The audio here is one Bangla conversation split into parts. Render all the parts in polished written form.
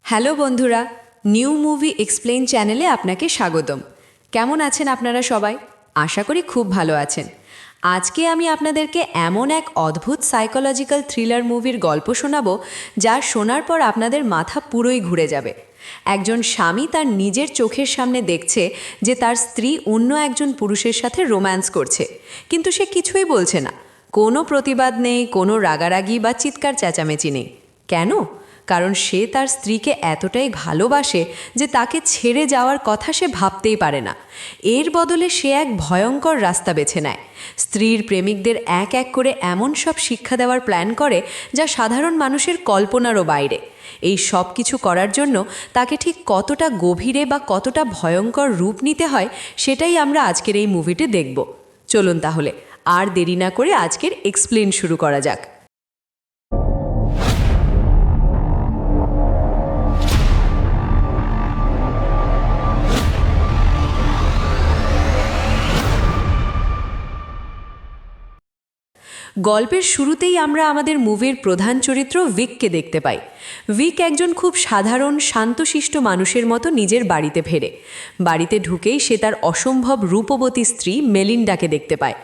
হ্যালো বন্ধুরা, নিউ মুভি এক্সপ্লেইন চ্যানেলে আপনাকে স্বাগতম। কেমন আছেন আপনারা সবাই? আশা করি খুব ভালো আছেন। আজকে আমি আপনাদেরকে এমন এক অদ্ভুত সাইকোলজিক্যাল থ্রিলার মুভির গল্প শোনাবো যা শোনার পর আপনাদের মাথা পুরোই ঘুরে যাবে। একজন স্বামী তার নিজের চোখের সামনে দেখছে যে তার স্ত্রী অন্য একজন পুরুষের সাথে রোম্যান্স করছে, কিন্তু সে কিছুই বলছে না। কোনো প্রতিবাদ নেই, কোনো রাগারাগি বা চিৎকার চেঁচামেচি নেই। কেন? কারণ সে তার স্ত্রীকে এতটাই ভালোবাসে যে তাকে ছেড়ে যাওয়ার কথা সে ভাবতেই পারে না। এর বদলে সে এক ভয়ঙ্কর রাস্তা বেছে নেয়। স্ত্রীর প্রেমিকদের এক এক করে এমন সব শিক্ষা দেওয়ার প্ল্যান করে যা সাধারণ মানুষের কল্পনারও বাইরে। এই সব কিছু করার জন্য তাকে ঠিক কতটা গভীরে বা কতটা ভয়ঙ্কর রূপ নিতে হয় সেটাই আমরা আজকের এই মুভিতে দেখব। চলুন তাহলে আর দেরি না করে আজকের এক্সপ্লেন শুরু করা যাক। গল্পের শুরুতেই আমরা আমাদের মুভির প্রধান চরিত্র ভিককে দেখতে পাই। ভিক একজন খুব সাধারণ শান্তশিষ্ট মানুষের মতো নিজের বাড়িতে ফেরে। বাড়িতে ঢুকেই সে তার অসম্ভব রূপবতী স্ত্রী মেলিন্ডাকে দেখতে পায়।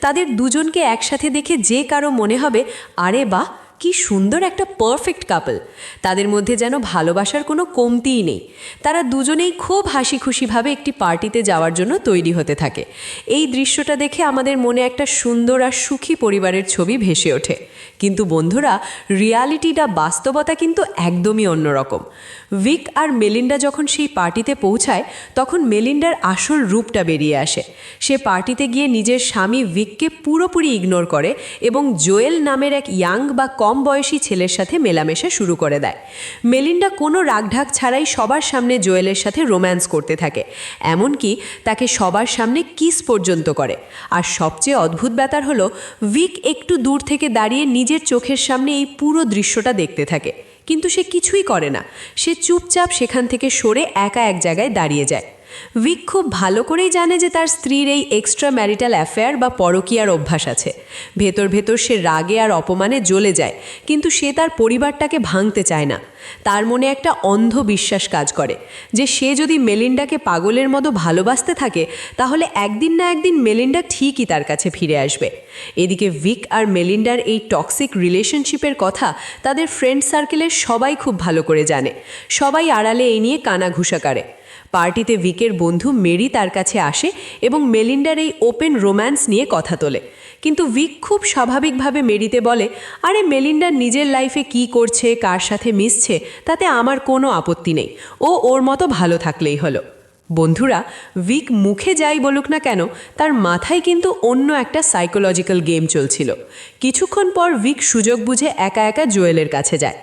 তাদের দুজনকে একসাথে দেখে যে কারো মনে হবে, আরে বাহ, কি সুন্দর একটা পারফেক্ট কাপল। তাদের মধ্যে যেন ভালোবাসার কোনো কমতিই নেই। তারা দুজনেই খুব হাসি খুশিভাবে একটি পার্টিতে যাওয়ার জন্য তৈরি হতে থাকে। এই দৃশ্যটা দেখে আমাদের মনে একটা সুন্দর আর সুখী পরিবারের ছবি ভেসে ওঠে। কিন্তু বন্ধুরা, রিয়ালিটিটা, বাস্তবতা কিন্তু একদমই অন্যরকম। ভিক আর মেলিন্ডা যখন সেই পার্টিতে পৌঁছায় তখন মেলিন্ডার আসল রূপটা বেরিয়ে আসে। সে পার্টিতে গিয়ে নিজের স্বামী ভিককে পুরোপুরি ইগনোর করে এবং জোয়েল নামের এক ইয়াং বা কম বয়সী ছেলের সাথে মেলামেশা শুরু করে দেয়। মেলিন্ডা কোনো রাগঢাক ছাড়াই সবার সামনে জোয়েলের সাথে রোম্যান্স করতে থাকে, এমনকি তাকে সবার সামনে কিস পর্যন্ত করে। আর সবচেয়ে অদ্ভুত ব্যাপার হলো, ভিক একটু দূর থেকে দাঁড়িয়ে নিজের চোখের সামনে এই পুরো দৃশ্যটা দেখতে থাকে, কিন্তু সে কিছুই করে না। সে চুপচাপ সেখান থেকে সরে একা এক জায়গায় দাঁড়িয়ে যায়। ভিক খুব ভালো করেই জানে যে তার স্ত্রীর এই এক্সট্রা ম্যারিটাল অ্যাফেয়ার বা পরকীয়ার অভ্যাস আছে। ভেতর ভেতর সে রাগে আর অপমানে জ্বলে যায়, কিন্তু সে তার পরিবারটাকে ভাঙতে চায় না। তার মনে একটা অন্ধ বিশ্বাস কাজ করে যে সে যদি মেলিন্ডাকে পাগলের মতো ভালোবাসতে থাকে তাহলে একদিন না একদিন মেলিন্ডা ঠিকই তার কাছে ফিরে আসবে। এদিকে ভিক আর মেলিন্ডার এই টক্সিক রিলেশনশিপের কথা তাদের ফ্রেন্ড সার্কেলের সবাই খুব ভালো করে জানে। সবাই আড়ালে এই নিয়ে কানাঘুষা করে। পার্টিতে ভিকের বন্ধু মেরি তার কাছে আসে এবং মেলিন্ডার এই ওপেন রোম্যান্স নিয়ে কথা তোলে। কিন্তু ভিক খুব স্বাভাবিকভাবে মেরিতে বলে, আরে মেলিন্ডা নিজের লাইফে কি করছে, কার সাথে মিশছে, তাতে আমার কোনো আপত্তি নেই। ও ওর মতো ভালো থাকলেই হলো। বন্ধুরা, ভিক মুখে যাই বলুক না কেন, তার মাথায় কিন্তু অন্য একটা সাইকোলজিক্যাল গেম চলছিল। কিছুক্ষণ পর ভিক সুযোগ বুঝে একা একা জোয়েলের কাছে যায়।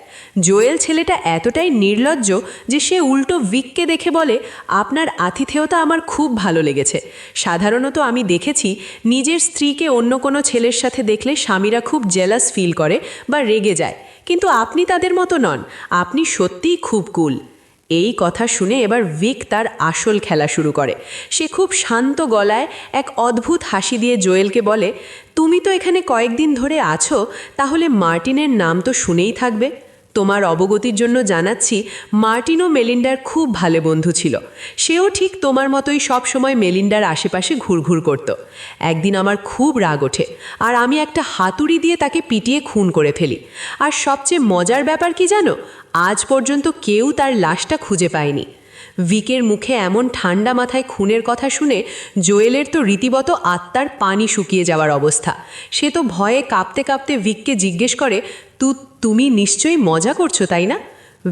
জোয়েল ছেলেটা এতটাই নির্লজ্জ যে সে উল্টো ভিককে দেখে বলে, আপনার আতিথেয়তা আমার খুব ভালো লেগেছে। সাধারণত আমি দেখেছি নিজের স্ত্রীকে অন্য কোনো ছেলের সাথে দেখলে স্বামীরা খুব জেলাস ফিল করে বা রেগে যায়, কিন্তু আপনি তাদের মতো নন। আপনি সত্যিই খুব কুল। এই কথা শুনে এবার ভিক তার আসল খেলা শুরু করে। সে খুব শান্ত গলায় এক অদ্ভুত হাসি দিয়ে জোয়েলকে বলে, তুমি তো এখানে কয়েকদিন ধরে আছো, তাহলে মার্টিনের নাম তো শুনেই থাকবে। তোমার অবগতির জন্য জানাচ্ছি, মার্টিনও মেলিন্ডার খুব ভালো বন্ধু ছিল। সেও ঠিক তোমার মতোই সব সময় মেলিন্ডার আশেপাশে ঘুরঘুর করত। একদিন আমার খুব রাগ ওঠে আর আমি একটা হাতুড়ি দিয়ে তাকে পিটিয়ে খুন করে ফেলি। আর সবচেয়ে মজার ব্যাপার কি জানো, আজ পর্যন্ত কেউ তার লাশটা খুঁজে পায়নি। ভিকের মুখে এমন ঠান্ডা মাথায় খুনের কথা শুনে জোয়েলের তো রীতিমতো আত্মার পানি শুকিয়ে যাওয়ার অবস্থা। সে তো ভয়ে কাঁপতে কাঁপতে ভিককে জিজ্ঞেস করে, তুমি নিশ্চয়ই মজা করছো, তাই না?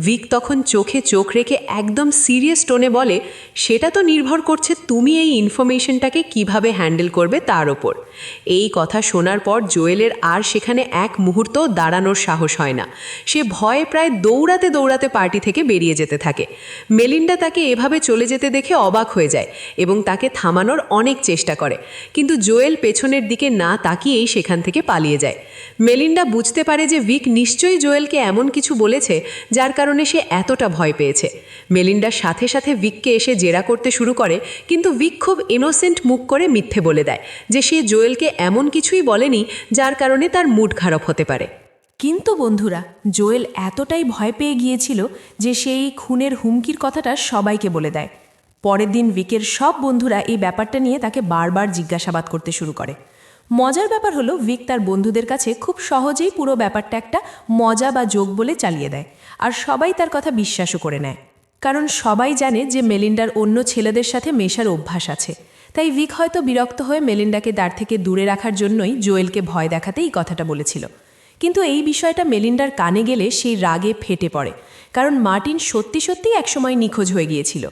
ভিক তখন চোখে চোখ রেখে একদম সিরিয়াস টোনে বলে, সেটা তো নির্ভর করছে তুমি এই ইনফরমেশনটাকে কিভাবে হ্যান্ডেল করবে তার ওপর। এই কথা শোনার পর জোয়েলের আর সেখানে এক মুহূর্ত দাঁড়ানোর সাহস হয় না। সে ভয়ে প্রায় দৌড়াতে দৌড়াতে পার্টি থেকে বেরিয়ে যেতে থাকে। মেলিন্ডা তাকে এভাবে চলে যেতে দেখে অবাক হয়ে যায় এবং তাকে থামানোর অনেক চেষ্টা করে, কিন্তু জোয়েল পেছনের দিকে না তাকিয়েই সেখান থেকে পালিয়ে যায়। মেলিন্ডা বুঝতে পারে যে ভিক নিশ্চয়ই জোয়েলকে এমন কিছু বলেছে যার কারণে সে এতটা ভয় পেয়েছে। মেলিন্ডার সাথে সাথে ভিককে এসে জেরা করতে শুরু করে, কিন্তু ভিক খুব ইনোসেন্ট মুখ করে মিথ্যে বলে দেয় যে সে জোয়েলকে এমন কিছুই বলেনি যার কারণে তার মুড খারাপ হতে পারে। কিন্তু বন্ধুরা, জোয়েল এতটাই ভয় পেয়ে গিয়েছিল যে সেই খুনের হুমকির কথাটা সবাইকে বলে দেয়। পরের দিন ভিকের সব বন্ধুরা এই ব্যাপারটা নিয়ে তাকে বারবার জিজ্ঞাসাবাদ করতে শুরু করে। মজার ব্যাপার হলো, ভিক তার বন্ধুদের কাছে খুব সহজেই পুরো ব্যাপারটা একটা মজা বা জোক বলে চালিয়ে দেয়, আর সবাই তার কথা বিশ্বাসও করে নেয়। কারণ সবাই জানে যে মেলিন্ডার অন্য ছেলেদের সাথে মেশার অভ্যাস আছে। তাই ভিক হয়তো বিরক্ত হয়ে মেলিন্ডাকে তার থেকে দূরে রাখার জন্যই জোয়েলকে ভয় দেখাতে এই কথাটা বলেছিল। কিন্তু এই বিষয়টা মেলিন্ডার কানে গেলে সেই রাগে ফেটে পড়ে, কারণ মার্টিন সত্যি সত্যিই একসময় নিখোঁজ হয়ে গিয়েছিল।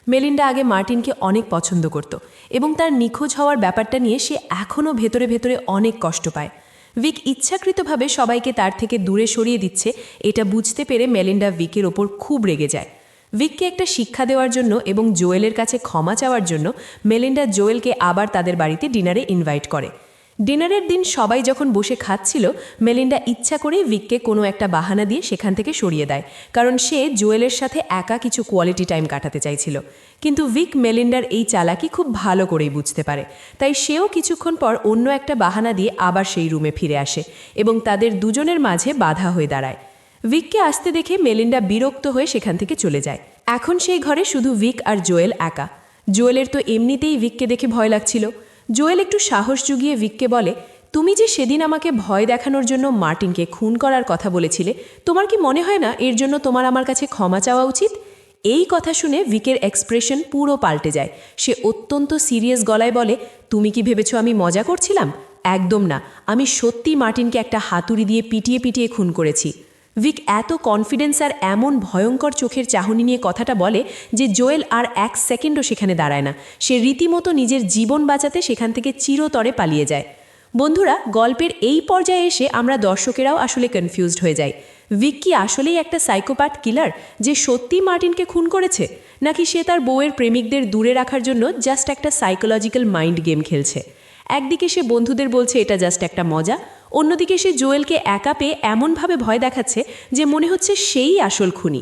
মেলিন্ডা আগে মার্টিনকে অনেক পছন্দ করত এবং তার নিখোঁজ হওয়ার ব্যাপারটা নিয়ে সে এখনও ভেতরে ভেতরে অনেক কষ্ট পায়। ভিক ইচ্ছাকৃতভাবে সবাইকে তার থেকে দূরে সরিয়ে দিচ্ছে, এটা বুঝতে পেরে মেলিন্ডা ভিকের ওপর খুব রেগে যায়। ভিককে একটা শিক্ষা দেওয়ার জন্য এবং জোয়েলের কাছে ক্ষমা চাওয়ার জন্য মেলিন্ডা জোয়েলকে আবার তাদের বাড়িতে ডিনারে ইনভাইট করে। ডিনারের দিন সবাই যখন বসে খাচ্ছিল, মেলিন্ডা ইচ্ছা করেই ভিককে কোনো একটা বাহানা দিয়ে সেখান থেকে সরিয়ে দেয়, কারণ সে জোয়েলের সাথে একা কিছু কোয়ালিটি টাইম কাটাতে চাইছিল। কিন্তু ভিক মেলিন্ডার এই চালাকি খুব ভালো করেই বুঝতে পারে, তাই সেও কিছুক্ষণ পর অন্য একটা বাহানা দিয়ে আবার সেই রুমে ফিরে আসে এবং তাদের দুজনের মাঝে বাধা হয়ে দাঁড়ায়। ভিককে আসতে দেখে মেলিন্ডা বিরক্ত হয়ে সেখান থেকে চলে যায়। এখন সেই ঘরে শুধু ভিক আর জোয়েল একা। জোয়েলের তো এমনিতেই ভিককে দেখে ভয় লাগছিল। জোয়েল একটু সাহস জুগিয়ে ভিককে বলে, তুমি যে সেদিন আমাকে ভয় দেখানোর জন্য মার্টিনকে খুন করার কথা বলেছিলে, তোমার কি মনে হয় না এর জন্য তোমার আমার কাছে ক্ষমা চাওয়া উচিত? এই কথা শুনে ভিকের এক্সপ্রেশন পুরো পাল্টে যায়। সে অত্যন্ত সিরিয়াস গলায় বলে, তুমি কি ভেবেছো আমি মজা করছিলাম? একদম না, আমি সত্যি মার্টিনকে একটা হাতুড়ি দিয়ে পিটিয়ে পিটিয়ে খুন করেছি। ভিক এত কনফিডেন্স আর এমন ভয়ঙ্কর চোখের চাহনি নিয়ে কথাটা বলে যে জোয়েল আর এক সেকেন্ডও সেখানে দাঁড়ায় না। সে রীতিমতো নিজের জীবন বাঁচাতে সেখান থেকে চিরতরে পালিয়ে যায়। বন্ধুরা, গল্পের এই পর্যায়ে এসে আমরা দর্শকেরাও আসলে কনফিউজড হয়ে যাই। ভিক কি আসলেই একটা সাইকোপ্যাথ কিলার যে সত্যিই মার্টিনকে খুন করেছে, নাকি সে তার বউয়ের প্রেমিকদের দূরে রাখার জন্য জাস্ট একটা সাইকোলজিক্যাল মাইন্ড গেম খেলছে? একদিকে সে বন্ধুদের বলছে এটা জাস্ট একটা মজা, অন্যদিকে সে জোয়েলকে একা পেয়ে এমনভাবে ভয় দেখাচ্ছে যে মনে হচ্ছে সেই আসল খুনি।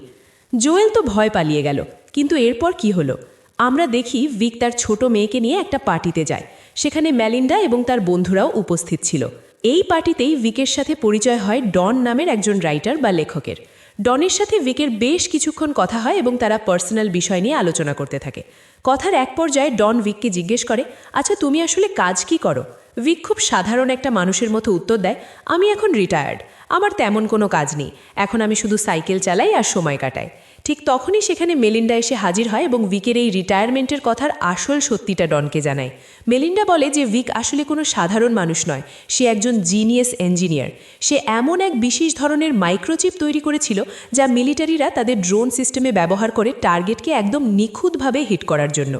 জোয়েল তো ভয় পালিয়ে গেল, কিন্তু এরপর কি হলো? আমরা দেখি ভিক তার ছোট মেয়েকে নিয়ে একটা পার্টিতে যায়। সেখানে মেলিন্ডা এবং তার বন্ধুরাও উপস্থিত ছিল। এই পার্টিতেই ভিকের সাথে পরিচয় হয় ডন নামের একজন রাইটার বা লেখকের। ডনের সাথে ভিকের বেশ কিছুক্ষণ কথা হয় এবং তারা পার্সোনাল বিষয় নিয়ে আলোচনা করতে থাকে। কথার এক পর্যায়ে ডন ভিককে জিজ্ঞেস করে, আচ্ছা তুমি আসলে কাজ কি করো? ভিক খুব সাধারণ একটা মানুষের মতো উত্তর দেয়, আমি এখন রিটায়ার্ড, আমার তেমন কোনো কাজ নেই, এখন আমি শুধু সাইকেল চালাই আর সময় কাটাই। ঠিক তখনই সেখানে মেলিন্ডা এসে হাজির হয় এবং ভিকের এই রিটায়ারমেন্টের কথার আসল সত্যিটা ডনকে জানায়। মেলিন্ডা বলে যে ভিক আসলে কোনো সাধারণ মানুষ নয়, সে একজন জিনিয়াস ইঞ্জিনিয়ার। সে এমন এক বিশেষ ধরনের মাইক্রোচিপ তৈরি করেছিল যা মিলিটারিরা তাদের ড্রোন সিস্টেমে ব্যবহার করে টার্গেটকে একদম নিখুঁতভাবে হিট করার জন্য।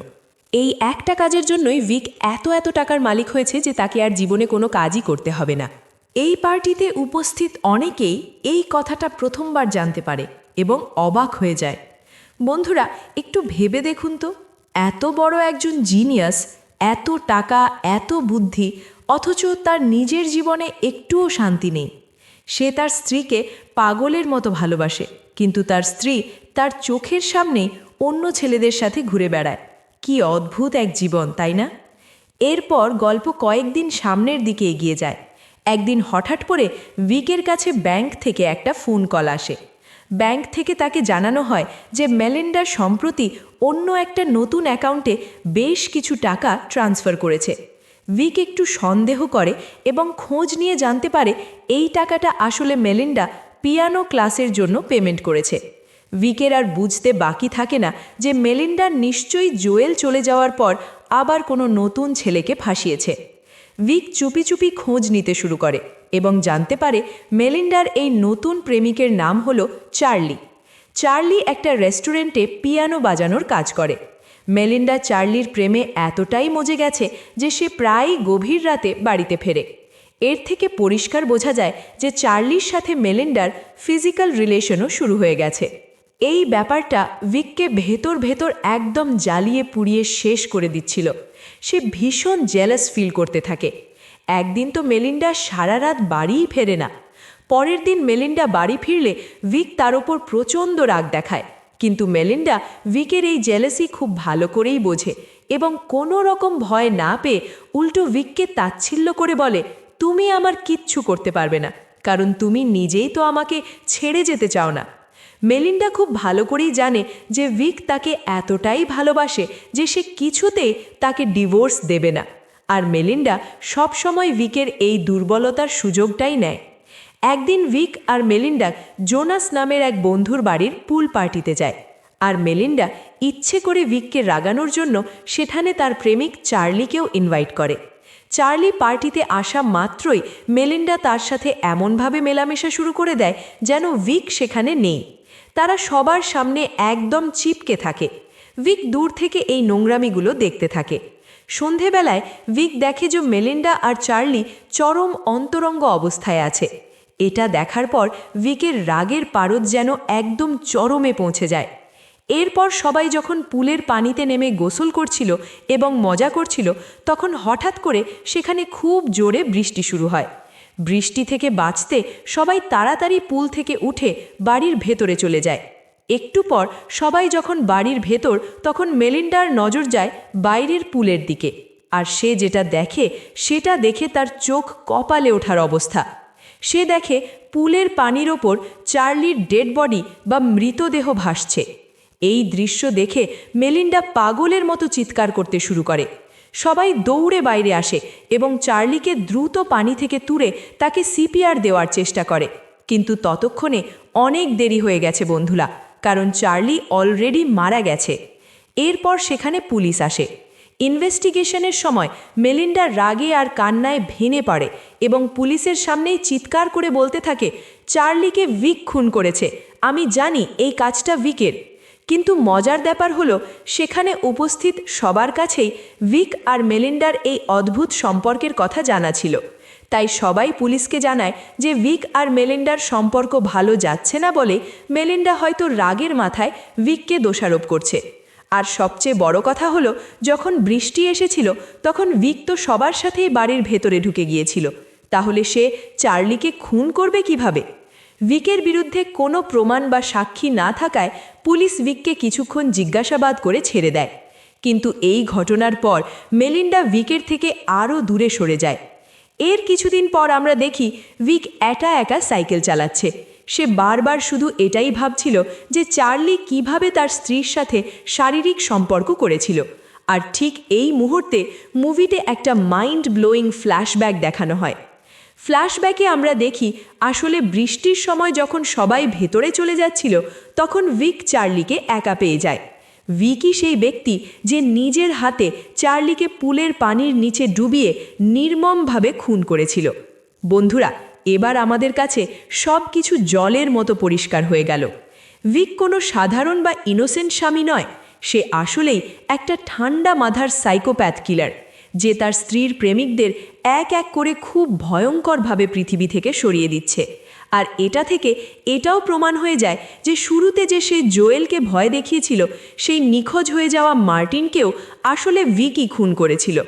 এই একটা কাজের জন্যই ভিক এত এত টাকার মালিক হয়েছে যে তাকে আর জীবনে কোনো কাজই করতে হবে না। এই পার্টিতে উপস্থিত অনেকেই এই কথাটা প্রথমবার জানতে পারে এবং অবাক হয়ে যায়। বন্ধুরা, একটু ভেবে দেখুন তো, এত বড় একজন জিনিয়াস, এত টাকা, এত বুদ্ধি, অথচ তার নিজের জীবনে একটুও শান্তি নেই। সে তার স্ত্রীকে পাগলের মতো ভালোবাসে, কিন্তু তার স্ত্রী তার চোখের সামনেই অন্য ছেলেদের সাথে ঘুরে বেড়ায়। কি অদ্ভুত এক জীবন, তাই না? এরপর গল্প কয়েকদিন সামনের দিকে এগিয়ে যায়। একদিন হঠাৎ করে ভিকের কাছে ব্যাংক থেকে একটা ফোন কল আসে। ব্যাংক থেকে তাকে জানানো হয় যে মেলিন্ডা সম্প্রতি অন্য একটা নতুন অ্যাকাউন্টে বেশ কিছু টাকা ট্রান্সফার করেছে। ভিক একটু সন্দেহ করে এবং খোঁজ নিয়ে জানতে পারে এই টাকাটা আসলে মেলিন্ডা পিয়ানো ক্লাসের জন্য পেমেন্ট করেছে। ভিকের আর বুঝতে বাকি থাকে না যে মেলিন্ডা নিশ্চয়ই জোয়েল চলে যাওয়ার পর আবার কোনো নতুন ছেলেকে ফাঁসিয়েছে। ভিক চুপি চুপি খোঁজ নিতে শুরু করে এবং জানতে পারে মেলিন্ডার এই নতুন প্রেমিকের নাম হলো চার্লি। চার্লি একটা রেস্টুরেন্টে পিয়ানো বাজানোর কাজ করে। মেলিন্ডা চার্লির প্রেমে এতটাই মজে গেছে যে সে প্রায়ই গভীর রাতে বাড়িতে ফেরে। এর থেকে পরিষ্কার বোঝা যায় যে চার্লির সাথে মেলিন্ডার ফিজিক্যাল রিলেশনও শুরু হয়ে গেছে। এই ব্যাপারটা ভিককে ভেতর ভেতর একদম জ্বালিয়ে পুড়িয়ে শেষ করে দিচ্ছিল। সে ভীষণ জেলাস ফিল করতে থাকে। একদিন তো মেলিন্ডা সারা রাত বাড়িই ফেরে না। পরের দিন মেলিন্ডা বাড়ি ফিরলে ভিক তার ওপর প্রচণ্ড রাগ দেখায়, কিন্তু মেলিন্ডা ভিকের এই জেলাসি খুব ভালো করেই বোঝে এবং কোনো রকম ভয় না পেয়ে উল্টো ভিককে তাচ্ছিল্য করে বলে, তুমি আমার কিচ্ছু করতে পারবে না, কারণ তুমি নিজেই তো আমাকে ছেড়ে যেতে চাও না। মেলিন্ডা খুব ভালো করেই জানে যে ভিক তাকে এতটাই ভালোবাসে যে সে কিছুতেই তাকে ডিভোর্স দেবে না। আর মেলিন্ডা সবসময় ভিকের এই দুর্বলতার সুযোগটাই নেয়। একদিন ভিক আর মেলিন্ডা জোনাস নামের এক বন্ধুর বাড়ির পুল পার্টিতে যায়। আর মেলিন্ডা ইচ্ছে করে ভিককে রাগানোর জন্য সেখানে তার প্রেমিক চার্লিকেও ইনভাইট করে। চার্লি পার্টিতে আসা মাত্রই মেলিন্ডা তার সাথে এমনভাবে মেলামেশা শুরু করে দেয় যেন ভিক সেখানে নেই। তারা সবার সামনে একদম চিপকে থাকে। ভিক দূর থেকে এই নোংরামিগুলো দেখতে থাকে। সন্ধেবেলায় ভিক দেখে যে মেলিন্ডা আর চার্লি চরম অন্তরঙ্গ অবস্থায় আছে। এটা দেখার পর ভিকের রাগের পারদ যেন একদম চরমে পৌঁছে যায়। এরপর সবাই যখন পুলের পানিতে নেমে গোসল করছিল এবং মজা করছিল, তখন হঠাৎ করে সেখানে খুব জোরে বৃষ্টি শুরু হয়। বৃষ্টি থেকে বাঁচতে সবাই তাড়াতাড়ি পুল থেকে উঠে বাড়ির ভেতরে চলে যায়। একটু পর সবাই যখন বাড়ির ভেতর, তখন মেলিন্ডার নজর যায় বাইরের পুলের দিকে। আর সে যেটা দেখে সেটা দেখে তার চোখ কপালে ওঠার অবস্থা। সে দেখে পুলের পানির ওপর চার্লির ডেড বডি বা মৃতদেহ ভাসছে। এই দৃশ্য দেখে মেলিন্ডা পাগলের মতো চিৎকার করতে শুরু করে। সবাই দৌড়ে বাইরে আসে এবং চার্লিকে দ্রুত পানি থেকে তুলে তাকে সিপিআর দেওয়ার চেষ্টা করে। কিন্তু ততক্ষণে অনেক দেরি হয়ে গেছে বন্ধুরা, কারণ চার্লি অলরেডি মারা গেছে। এরপর সেখানে পুলিশ আসে। ইনভেস্টিগেশনের সময় মেলিন্ডা রাগে আর কান্নায় ভেঙে পড়ে এবং পুলিশের সামনেই চিৎকার করে বলতে থাকে, চার্লিকে ভিক খুন করেছে, আমি জানি এই কাজটা ভিকের। কিন্তু মজার ব্যাপার হলো, সেখানে উপস্থিত সবার কাছেই ভিক আর মেলিন্ডার এই অদ্ভুত সম্পর্কের কথা জানা ছিল। তাই সবাই পুলিশকে জানায় যে ভিক আর মেলিন্ডার সম্পর্ক ভালো যাচ্ছে না বলে মেলিন্ডা হয়তো রাগের মাথায় ভিককে দোষারোপ করছে। আর সবচেয়ে বড় কথা হলো, যখন বৃষ্টি এসেছিল তখন ভিক তো সবার সাথেই বাড়ির ভেতরে ঢুকে গিয়েছিল। তাহলে সে চার্লিকে খুন করবে কিভাবে? ভিকের বিরুদ্ধে কোনো প্রমাণ বা সাক্ষী না থাকায় পুলিশ ভিককে কিছুক্ষণ জিজ্ঞাসাবাদ করে ছেড়ে দেয়। কিন্তু এই ঘটনার পর মেলিন্ডা ভিকের থেকে আরও দূরে সরে যায়। এর কিছুদিন পর আমরা দেখি ভিক একা একা সাইকেল চালাচ্ছে। সে বারবার শুধু এটাই ভাবছিল যে চার্লি কিভাবে তার স্ত্রীর সাথে শারীরিক সম্পর্ক করেছিল। আর ঠিক এই মুহূর্তে মুভিতে একটা মাইন্ড ব্লোয়িং ফ্ল্যাশব্যাক দেখানো হয়। ফ্ল্যাশব্যাকে আমরা দেখি আসলে বৃষ্টির সময় যখন সবাই ভেতরে চলে যাচ্ছিল, তখন ভিক চার্লিকে একা পেয়ে যায়। ভিকই সেই ব্যক্তি যে নিজের হাতে চার্লিকে পুলের পানির নিচে ডুবিয়ে নির্মমভাবে খুন করেছিল। বন্ধুরা, এবার আমাদের কাছে সব কিছু জলের মতো পরিষ্কার হয়ে গেল। ভিক কোনো সাধারণ বা ইনোসেন্ট স্বামী নয়, সে আসলেই একটা ঠান্ডা মাথার সাইকোপ্যাথ কিলার, যে তার স্ত্রীর প্রেমিকদের এক এক করে খুব ভয়ঙ্করভাবে পৃথিবী থেকে সরিয়ে দিচ্ছে। আর এটা থেকে এটাও প্রমাণ হয়ে যায় যে শুরুতে যে সে জোয়েলকে ভয় দেখিয়েছিল, সেই নিখোঁজ হয়ে যাওয়া মার্টিনকেও আসলে ভিকই খুন করেছিল।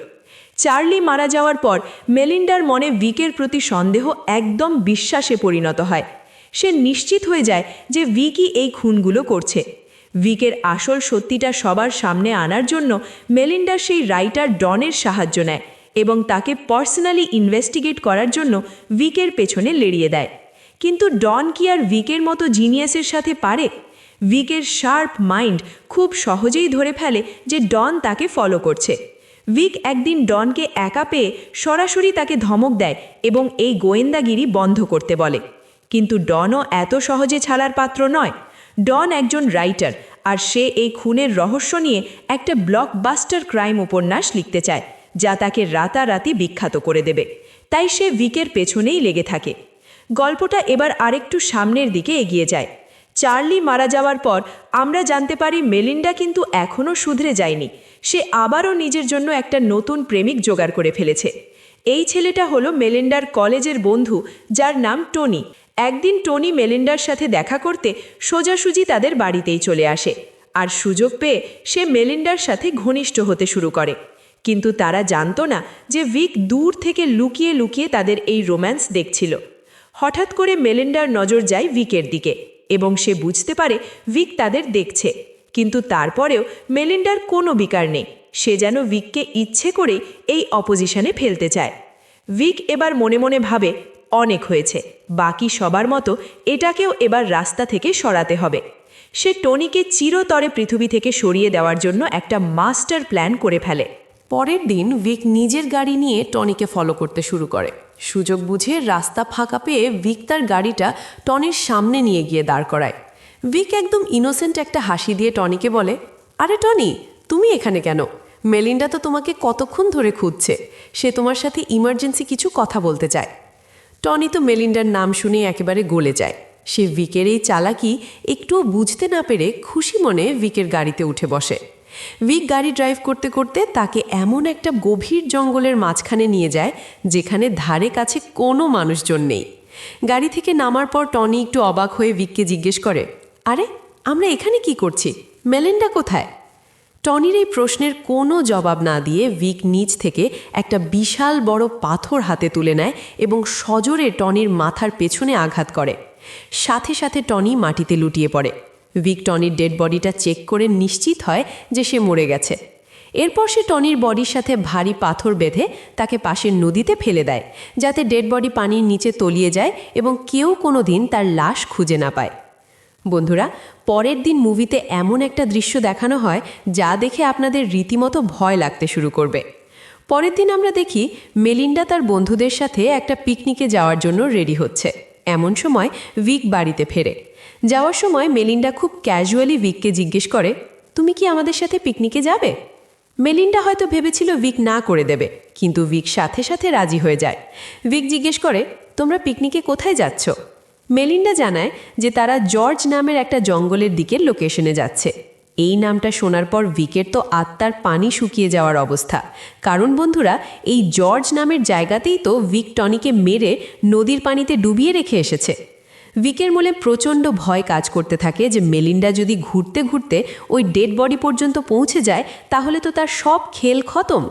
চার্লি মারা যাওয়ার পর মেলিন্ডার মনে ভিকের প্রতি সন্দেহ একদম বিশ্বাসে পরিণত হয়। সে নিশ্চিত হয়ে যায় যে ভিকই এই খুনগুলো করছে। ভিকের আসল সত্যিটা সবার সামনে আনার জন্য মেলিন্ডা সেই রাইটার ডনের সাহায্য নেয় এবং তাকে পার্সোনালি ইনভেস্টিগেট করার জন্য ভিকের পেছনে লেড়িয়ে দেয়। কিন্তু ডন কি আর ভিকের মতো জিনিয়াসের সাথে পারে? ভিকের শার্প মাইন্ড খুব সহজেই ধরে ফেলে যে ডন তাকে ফলো করছে। ভিক একদিন ডনকে একা পেয়ে সরাসরি তাকে ধমক দেয় এবং এই গোয়েন্দাগিরি বন্ধ করতে বলে। কিন্তু ডনও এত সহজে ছাড়ার পাত্র নয়। ডন একজন রাইটার, আর সে এই খুনের রহস্য নিয়ে একটা ব্লকবাস্টার ক্রাইম উপন্যাস লিখতে চায়, যা তাকে রাতারাতি বিখ্যাত করে দেবে। তাই সে ভিকের পেছনেই লেগে থাকে। গল্পটা এবার আরেকটু সামনের দিকে এগিয়ে যায়। চার্লি মারা যাওয়ার পর আমরা জানতে পারি মেলিন্ডা কিন্তু এখনও শুধরে যায়নি। সে আবারও নিজের জন্য একটা নতুন প্রেমিক জোগাড় করে ফেলেছে। এই ছেলেটা হলো মেলিন্ডার কলেজের বন্ধু, যার নাম টনি। একদিন টনি মেলিন্ডার সাথে দেখা করতে সোজাসুজি তাদের বাড়িতেই চলে আসে, আর সুযোগ পেয়ে সে মেলিন্ডার সাথে ঘনিষ্ঠ হতে শুরু করে। কিন্তু তারা জানতো না যে ভিক দূর থেকে লুকিয়ে লুকিয়ে তাদের এই রোম্যান্স দেখছিল। হঠাৎ করে মেলিন্ডার নজর যায় ভিকের দিকে এবং সে বুঝতে পারে ভিক তাদের দেখছে। কিন্তু তারপরেও মেলিন্ডার কোনো বিকার নেই। সে যেন ভিককে ইচ্ছে করে এই অপোজিশনে ফেলতে চায়। ভিক এবার মনে মনে ভাবে, অনেক হয়েছে, বাকি সবার মতো এটাকেও এবার রাস্তা থেকে সরাতে হবে। সে টনিকে চিরতরে পৃথিবী থেকে সরিয়ে দেওয়ার জন্য একটা মাস্টার প্ল্যান করে ফেলে। পরের দিন ভিক নিজের গাড়ি নিয়ে টনিকে ফলো করতে শুরু করে। সুযোগ বুঝে রাস্তা ফাঁকা পেয়ে ভিক তার গাড়িটা টনির সামনে নিয়ে গিয়ে দাঁড় করায়। ভিক একদম ইনোসেন্ট একটা হাসি দিয়ে টনিকে বলে, আরে টনি, তুমি এখানে কেন? মেলিন্ডা তো তোমাকে কতক্ষণ ধরে খুঁজছে, সে তোমার সাথে ইমার্জেন্সি কিছু কথা বলতে চায়। টনি তো মেলিন্ডার নাম শুনে একেবারে গলে যায়। সে ভিকের এই চালাকি একটুও বুঝতে না পেরে খুশি মনে ভিকের গাড়িতে উঠে বসে। ভিক গাড়ি ড্রাইভ করতে করতে তাকে এমন একটা গভীর জঙ্গলের মাঝখানে নিয়ে যায় যেখানে ধারে কাছে কোনো মানুষজন নেই। গাড়ি থেকে নামার পর টনি একটু অবাক হয়ে ভিককে জিজ্ঞেস করে, আরে আমরা এখানে কি করছি? মেলিন্ডা কোথায়? টনির এই প্রশ্নের কোনো জবাব না দিয়ে ভিক নিচ থেকে একটা বিশাল বড় পাথর হাতে তুলে নেয় এবং সজোরে টনির মাথার পেছনে আঘাত করে। সাথে সাথে টনি মাটিতে লুটিয়ে পড়ে। ভিক টনির ডেড বডিটা চেক করে নিশ্চিত হয় যে সে মরে গেছে। এরপর সে টনির বডির সাথে ভারী পাথর বেঁধে তাকে পাশের নদীতে ফেলে দেয়, যাতে ডেড বডি পানির নিচে তলিয়ে যায় এবং কেউ কোনো দিন তার লাশ খুঁজে না পায়। বন্ধুরা, পরের দিন মুভিতে এমন একটা দৃশ্য দেখানো হয় যা দেখে আপনাদের রীতিমতো ভয় লাগতে শুরু করবে। পরের দিন আমরা দেখি মেলিন্ডা তার বন্ধুদের সাথে একটা পিকনিকে যাওয়ার জন্য রেডি হচ্ছে। এমন সময় ভিক বাড়িতে ফেরে। যাওয়ার সময় মেলিন্ডা খুব ক্যাজুয়ালি ভিককে জিজ্ঞেস করে, তুমি কি আমাদের সাথে পিকনিকে যাবে? মেলিন্ডা হয়তো ভেবেছিল ভিক না করে দেবে, কিন্তু ভিক সাথে সাথে রাজি হয়ে যায়। ভিক জিজ্ঞেস করে, তোমরা পিকনিকে কোথায় যাচ্ছ? মেলিন্ডা জানায় যে তারা জর্জ নামের একটা জঙ্গলের দিকের লোকেশনে যাচ্ছে। এই নামটা শোনার পর ভিকের তো আত্মার পানি শুকিয়ে যাওয়ার অবস্থা, কারণ বন্ধুরা, এই জর্জ নামের জায়গাতেই তো ভিক টনিকে মেরে নদীর পানিতে ডুবিয়ে রেখে এসেছে। ভিকের মনে প্রচণ্ড ভয় কাজ করতে থাকে যে মেলিন্ডা যদি ঘুরতে ঘুরতে ওই ডেড বডি পর্যন্ত পৌঁছে যায় তাহলে তো তার সব খেল খতম।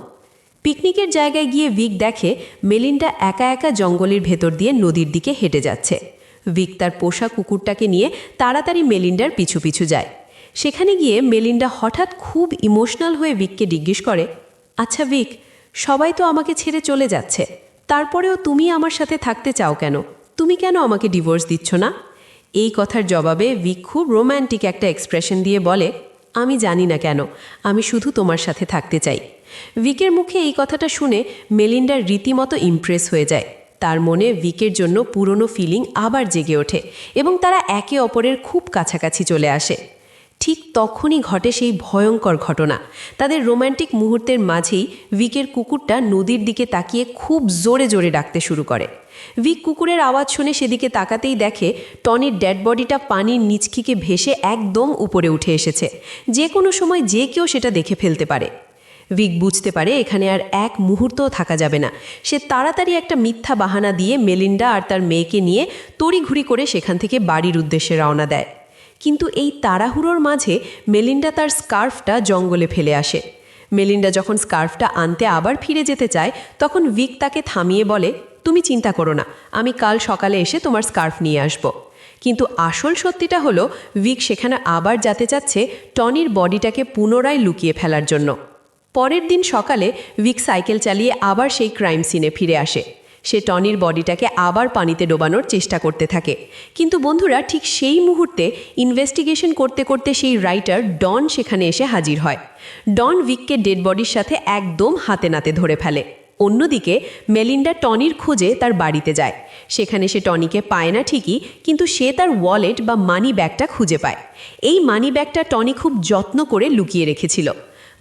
পিকনিকের জায়গায় গিয়ে ভিক দেখে মেলিন্ডা একা একা জঙ্গলের ভেতর দিয়ে নদীর দিকে হেঁটে যাচ্ছে। ভিক তার পোষা কুকুরটাকে নিয়ে তাড়াতাড়ি মেলিন্ডার পিছু পিছু যায়। সেখানে গিয়ে মেলিন্ডা হঠাৎ খুব ইমোশনাল হয়ে ভিককে জিজ্ঞেস করে, আচ্ছা ভিক, সবাই তো আমাকে ছেড়ে চলে যাচ্ছে, তারপরেও তুমি আমার সাথে থাকতে চাও কেন? তুমি কেন আমাকে ডিভোর্স দিচ্ছ না? এই কথার জবাবে ভিক খুব রোম্যান্টিক একটা এক্সপ্রেশন দিয়ে বলে, আমি জানি না কেন, আমি শুধু তোমার সাথে থাকতে চাই। ভিকের মুখে এই কথাটা শুনে মেলিন্ডার রীতিমতো ইমপ্রেস হয়ে যায়। তার মনে ভিকের জন্য পুরনো ফিলিং আবার জেগে ওঠে এবং তারা একে অপরের খুব কাছাকাছি চলে আসে। ঠিক তখনই ঘটে সেই ভয়ঙ্কর ঘটনা। তাদের রোম্যান্টিক মুহূর্তের মাঝেই ভিকের কুকুরটা নদীর দিকে তাকিয়ে খুব জোরে জোরে ডাকতে শুরু করে। ভিক কুকুরের আওয়াজ শুনে সেদিকে তাকাতেই দেখে টনির ডেড বডিটা পানির নিচকিকে ভেসে একদম উপরে উঠে এসেছে। যে কোনো সময় যে কেউ সেটা দেখে ফেলতে পারে। ভিক বুঝতে পারে এখানে আর এক মুহূর্তও থাকা যাবে না। সে তাড়াতাড়ি একটা মিথ্যা বাহানা দিয়ে মেলিন্ডা আর তার মেয়েকে নিয়ে তড়িঘড়ি করে সেখান থেকে বাড়ির উদ্দেশ্যে রওনা দেয়। কিন্তু এই তাড়াহুড়োর মাঝে মেলিন্ডা তার স্কার্ফটা জঙ্গলে ফেলে আসে। মেলিন্ডা যখন স্কার্ফটা আনতে আবার ফিরে যেতে চায় তখন ভিক তাকে থামিয়ে বলে, তুমি চিন্তা করো না, আমি কাল সকালে এসে তোমার স্কার্ফ নিয়ে আসব। কিন্তু আসল সত্যিটা হলো ভিক সেখানে আবার যেতে চাচ্ছে টনির বডিটাকে পুনরায় লুকিয়ে ফেলার জন্য। পরের দিন সকালে ভিক সাইকেল চালিয়ে আবার সেই ক্রাইম সিনে ফিরে আসে। সে টনির বডিটাকে আবার পানিতে ডোবানোর চেষ্টা করতে থাকে। কিন্তু বন্ধুরা, ঠিক সেই মুহূর্তে ইনভেস্টিগেশন করতে করতে সেই রাইটার ডন সেখানে এসে হাজির হয়। ডন ভিককে ডেড বডির সাথে একদম হাতে নাতে ধরে ফেলে। অন্যদিকে মেলিন্ডা টনির খোঁজে তার বাড়িতে যায়। সেখানে সে টনিকে পায় না ঠিকই, কিন্তু সে তার ওয়ালেট বা মানি ব্যাগটা খুঁজে পায়। এই মানি ব্যাগটা টনি খুব যত্ন করে লুকিয়ে রেখেছিল।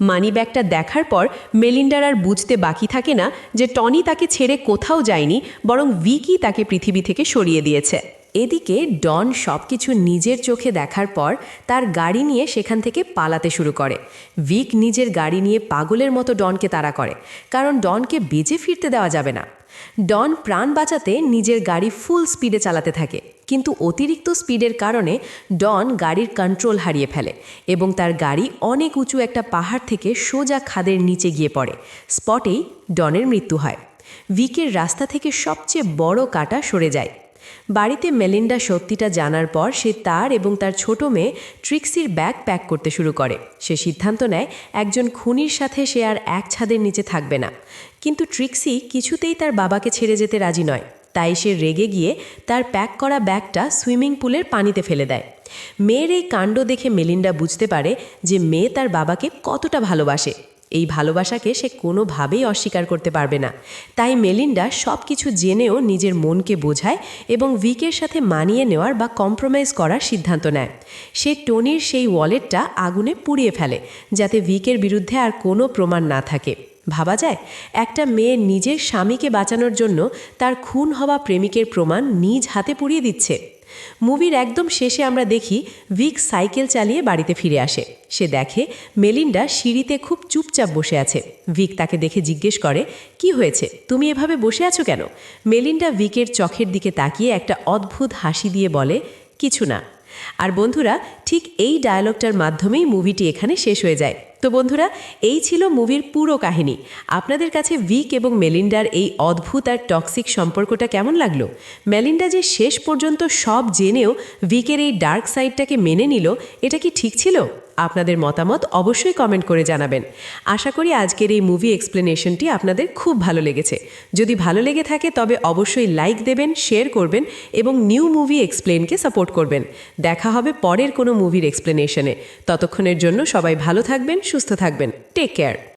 মানি ব্যাগটা দেখার পর মেলিন্ডার আর বুঝতে বাকি থাকে না যে টনি তাকে ছেড়ে কোথাও যায়নি, বরং ভিকই তাকে পৃথিবী থেকে সরিয়ে দিয়েছে। এদিকে ডন সব কিছু নিজের চোখে দেখার পর তার গাড়ি নিয়ে সেখান থেকে পালাতে শুরু করে। ভিক নিজের গাড়ি নিয়ে পাগলের মতো ডনকে তাড়া করে, কারণ ডনকে বেঁচে ফিরতে দেওয়া যাবে না। ডন প্রাণ বাঁচাতে নিজের গাড়ি ফুল স্পিডে চালাতে থাকে, কিন্তু অতিরিক্ত স্পিডের কারণে ডন গাড়ির কন্ট্রোল হারিয়ে ফেলে এবং তার গাড়ি অনেক উঁচু একটা পাহাড় থেকে সোজা খাদের নিচে গিয়ে পড়ে। স্পটেই ডনের মৃত্যু হয়। ভিকের রাস্তা থেকে সবচেয়ে বড় কাঁটা সরে যায়। বাড়িতে মেলিন্ডা সত্যিটা জানার পর সে তার এবং তার ছোট মেয়ে ট্রিক্সির ব্যাগ প্যাক করতে শুরু করে। সে সিদ্ধান্ত নেয় একজন খুনির সাথে সে আর এক ছাদের নিচে থাকবে না। কিন্তু ট্রিক্সি কিছুতেই তার বাবাকে ছেড়ে যেতে রাজি নয়। তাই সে রেগে গিয়ে তার প্যাক করা ব্যাগটা সুইমিং পুলের পানিতে ফেলে দেয়। মেয়ের এই কাণ্ড দেখে মেলিন্ডা বুঝতে পারে যে মেয়ে তার বাবাকে কতটা ভালোবাসে। এই ভালোবাসাকে সে কোনোভাবেই অস্বীকার করতে পারবে না। তাই মেলিন্ডা সব কিছু জেনেও নিজের মনকে বোঝায় এবং ভিকের সাথে মানিয়ে নেওয়ার বা কম্প্রোমাইজ করার সিদ্ধান্ত নেয়। সে টনির সেই ওয়ালেটটা আগুনে পুড়িয়ে ফেলে, যাতে ভিকের বিরুদ্ধে আর কোনো প্রমাণ না থাকে। ভাবা যায়, একটা মেয়ে নিজের স্বামীকে বাঁচানোর জন্য তার খুন হওয়া প্রেমিকের প্রমাণ নিজ হাতে পুড়িয়ে দিচ্ছে। মুভির একদম শেষে আমরা দেখি ভিক সাইকেল চালিয়ে বাড়িতে ফিরে আসে। সে দেখে মেলিন্ডা সিঁড়িতে খুব চুপচাপ বসে আছে। ভিক তাকে দেখে জিজ্ঞেস করে, কি হয়েছে, তুমি এভাবে বসে আছো কেন? মেলিন্ডা ভিকের চোখের দিকে তাকিয়ে একটা অদ্ভুত হাসি দিয়ে বলে, কিছু না। আর বন্ধুরা, ঠিক এই ডায়ালগটার মাধ্যমেই মুভিটি এখানে শেষ হয়ে যায়। তো বন্ধুরা, এই ছিল মুভির পুরো কাহিনী। আপনাদের কাছে ভিক এবং মেলিন্ডার এই অদ্ভুত আর টক্সিক সম্পর্কটা কেমন লাগলো? মেলিন্ডা যে শেষ পর্যন্ত সব জেনেও ভিকের এই ডার্ক সাইডটাকে মেনে নিল, এটা কি ঠিক ছিল? আপনাদের মতামত অবশ্যই কমেন্ট করে জানাবেন। আশা করি আজকের এই মুভি এক্সপ্লেনেশনটি আপনাদের খুব ভালো লেগেছে। যদি ভালো লেগে থাকে তবে অবশ্যই লাইক দেবেন, শেয়ার করবেন এবং নিউ মুভি এক্সপ্লেনকে সাপোর্ট করবেন। দেখা হবে পরের কোনো মুভির এক্সপ্লেনেশনে। ততক্ষণের জন্য সবাই ভালো থাকবেন, সুস্থ থাকবেন। Take care.